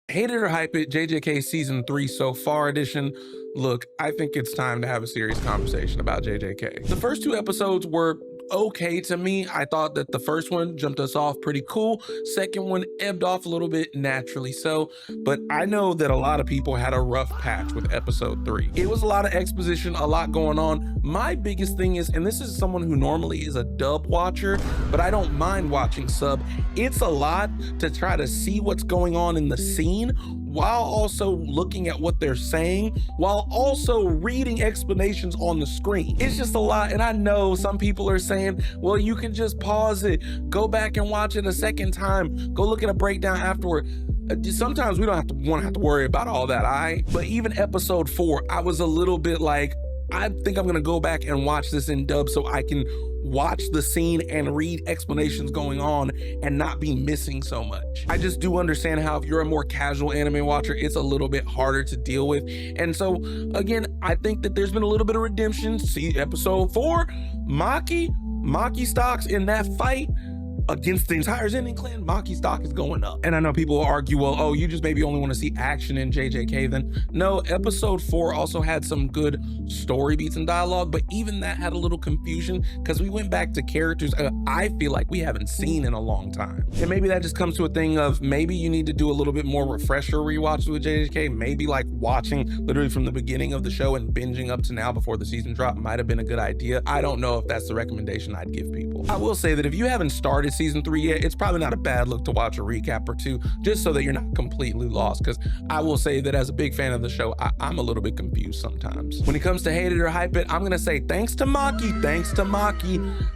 Hate it or hype it, JJK season 3 so far edition. Look, I think it's time to have a serious conversation about JJK. The first two episodes were okay to me. I thought that the first one jumped us off pretty cool. Second one ebbed off a little bit, naturally so, but I know that a lot of people had a rough patch with episode 3. It was a lot of exposition, a lot going on. My biggest thing is, and this is someone who normally is a dub watcher, but I don't mind watching sub. It's a lot to try to see what's going on in the scene while also looking at what they're saying, while also reading explanations on the screen. It's just a lot, and I know some people are saying, well, you can just pause it, go back and watch it a second time, go look at a breakdown afterward. Sometimes we don't have to worry about all that, But even episode 4, I was a little bit like, I think I'm gonna go back and watch this in dub so I can watch the scene and read explanations going on and not be missing so much. I just do understand how if you're a more casual anime watcher, it's a little bit harder to deal with. And so again, I think that there's been a little bit of redemption. See episode 4, Maki stocks in that fight against the entire Zenin clan, Maki stock is going up. And I know people will argue, well, oh, you just maybe only want to see action in JJK then. No, episode 4 also had some good story beats and dialogue, but even that had a little confusion because we went back to characters I feel like we haven't seen in a long time. And maybe that just comes to a thing of maybe you need to do a little bit more refresher rewatches with JJK. Maybe like watching literally from the beginning of the show and binging up to now before the season drop might have been a good idea. I don't know if that's the recommendation I'd give people. I will say that if you haven't started season 3 yet, it's probably not a bad look to watch a recap or two, just so that you're not completely lost, because I will say that as a big fan of the show, I'm a little bit confused sometimes. When it comes to hate it or hype it, I'm gonna say thanks to Maki,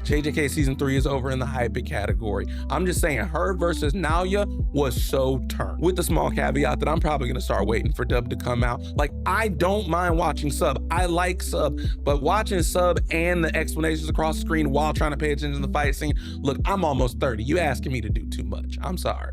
JJK season 3 is over in the hype it category. I'm just saying her versus Naoya was so turned, with the small caveat that I'm probably gonna start waiting for dub to come out. Like, I don't mind watching sub, I like sub, but watching sub and the explanations across the screen while trying to pay attention to the fight scene, look, I'm almost 30. You asking me to do too much. I'm sorry.